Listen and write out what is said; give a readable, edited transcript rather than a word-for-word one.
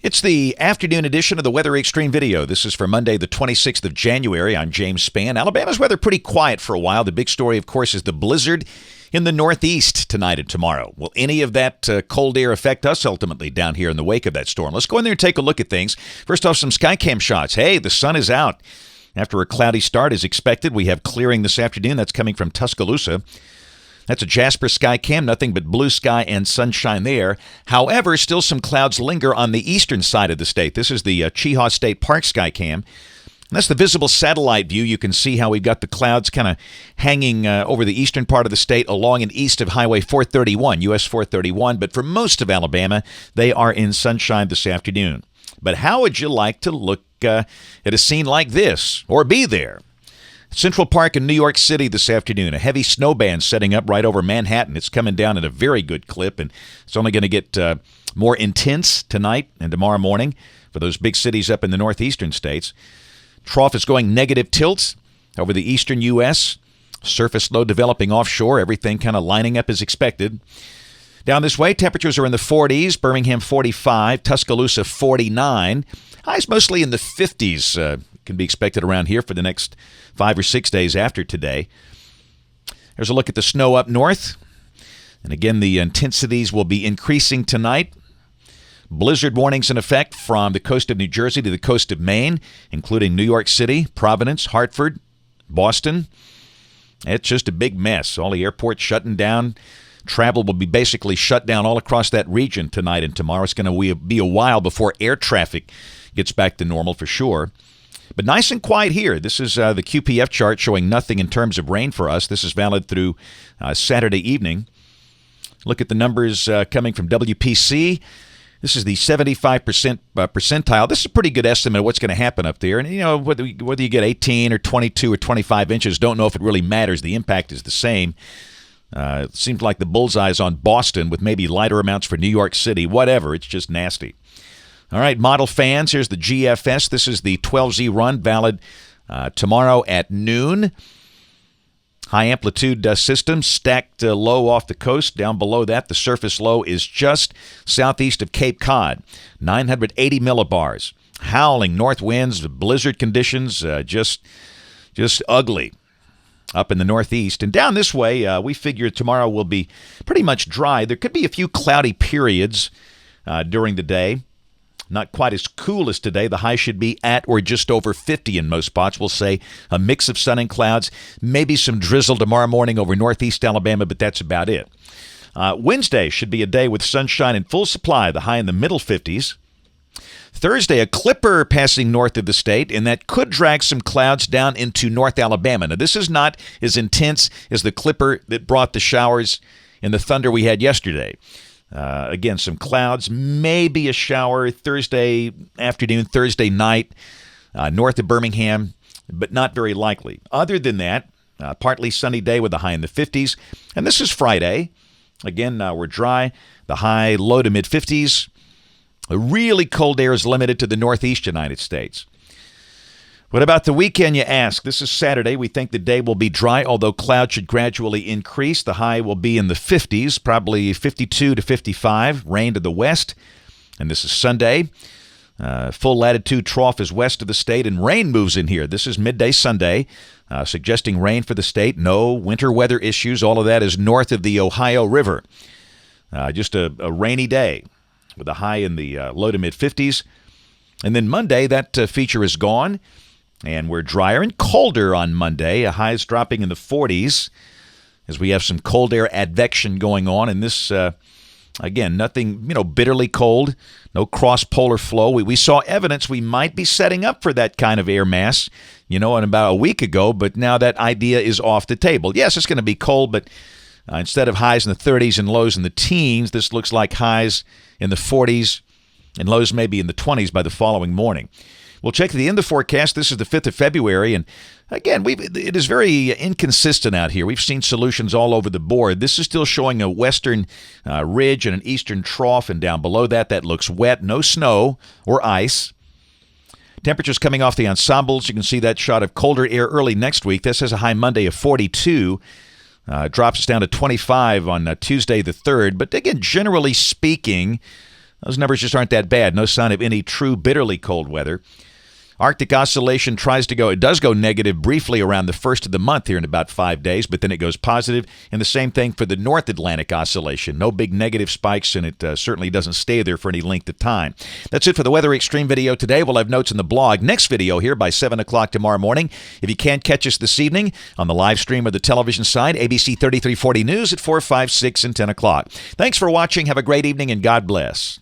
It's the afternoon edition of the Weather Xtreme video. This is for Monday, the 26th of January. I'm James Spann. Alabama's weather pretty quiet for a while. The big story, of course, is the blizzard in the Northeast tonight and tomorrow. Will any of that cold air affect us ultimately down here in the wake of that storm? Let's go in there and take a look at things. First off, some Skycam shots. Hey, the sun is out. After a cloudy start as expected, we have clearing this afternoon. That's coming from Tuscaloosa. That's a Jasper Skycam, nothing but blue sky and sunshine there. However, still some clouds linger on the eastern side of the state. This is the Cheaha State Park Skycam. And that's the visible satellite view. You can see how we've got the clouds kind of hanging over the eastern part of the state along and east of Highway 431, US 431. But for most of Alabama, they are in sunshine this afternoon. But how would you like to look at a scene like this or be there? Central Park in New York City this afternoon. A heavy snow band setting up right over Manhattan. It's coming down at a very good clip, and it's only going to get more intense tonight and tomorrow morning for those big cities up in the northeastern states. Trough is going negative tilts over the eastern U.S. Surface low developing offshore. Everything kind of lining up as expected. Down this way, temperatures are in the 40s. Birmingham 45, Tuscaloosa 49. Highs mostly in the 50s. Can be expected around here for the next 5 or 6 days after today. There's a look at the snow up north. And again, the intensities will be increasing tonight. Blizzard warnings in effect from the coast of New Jersey to the coast of Maine, including New York City, Providence, Hartford, Boston. It's just a big mess. All the airports shutting down. Travel will be basically shut down all across that region tonight and tomorrow. It's going to be a while before air traffic gets back to normal for sure. But nice and quiet here. This is the QPF chart showing nothing in terms of rain for us. This is valid through Saturday evening. Look at the numbers coming from WPC. This is the 75% percentile. This is a pretty good estimate of what's going to happen up there. And, you know, whether you get 18 or 22 or 25 inches, don't know if it really matters. The impact is the same. It seems like the bullseye's on Boston with maybe lighter amounts for New York City. Whatever. It's just nasty. All right, model fans, here's the GFS. This is the 12Z run, valid tomorrow at noon. High amplitude system stacked low off the coast. Down below that, the surface low is just southeast of Cape Cod, 980 millibars. Howling north winds, blizzard conditions, just ugly up in the northeast. And down this way, we figure tomorrow will be pretty much dry. There could be a few cloudy periods during the day. Not quite as cool as today. The high should be at or just over 50 in most spots. We'll say a mix of sun and clouds, maybe some drizzle tomorrow morning over northeast Alabama, but that's about it. Wednesday should be a day with sunshine in full supply, the high in the middle 50s. Thursday, a clipper passing north of the state, and that could drag some clouds down into North Alabama. Now, this is not as intense as the clipper that brought the showers and the thunder we had yesterday. Again, some clouds, maybe a shower Thursday afternoon, Thursday night, north of Birmingham, but not very likely. Other than that, partly sunny day with a high in the 50s. And this is Friday. Again, we're dry. The high low to mid 50s. A really cold air is limited to the northeast United States. What about the weekend, you ask? This is Saturday. We think the day will be dry, although clouds should gradually increase. The high will be in the 50s, probably 52 to 55. Rain to the west. And this is Sunday. Full latitude trough is west of the state, and rain moves in here. This is midday Sunday, suggesting rain for the state. No winter weather issues. All of that is north of the Ohio River. Just a rainy day with a high in the low to mid 50s. And then Monday, that feature is gone. And we're drier and colder on Monday. Highs dropping in the 40s as we have some cold air advection going on. And this, again, nothing, bitterly cold, no cross-polar flow. We saw evidence we might be setting up for that kind of air mass, in about a week ago. But now that idea is off the table. Yes, it's going to be cold, but instead of highs in the 30s and lows in the teens, this looks like highs in the 40s and lows maybe in the 20s by the following morning. We'll check the end of the forecast. This is the 5th of February, and again, it is very inconsistent out here. We've seen solutions all over the board. This is still showing a western ridge and an eastern trough, and down below that looks wet. No snow or ice. Temperatures coming off the ensembles. You can see that shot of colder air early next week. This has a high Monday of 42. Drops us down to 25 on Tuesday the 3rd. But again, generally speaking, Those numbers just aren't that bad. No sign of any true bitterly cold weather. Arctic oscillation does go negative briefly around the first of the month here in about 5 days, but then it goes positive. And the same thing for the North Atlantic oscillation. No big negative spikes, and it certainly doesn't stay there for any length of time. That's it for the Weather Extreme video today. We'll have notes in the blog. Next video here by 7 o'clock tomorrow morning. If you can't catch us this evening on the live stream or the television side, ABC 3340 News at 4, 5, 6, and 10 o'clock. Thanks for watching. Have a great evening, and God bless.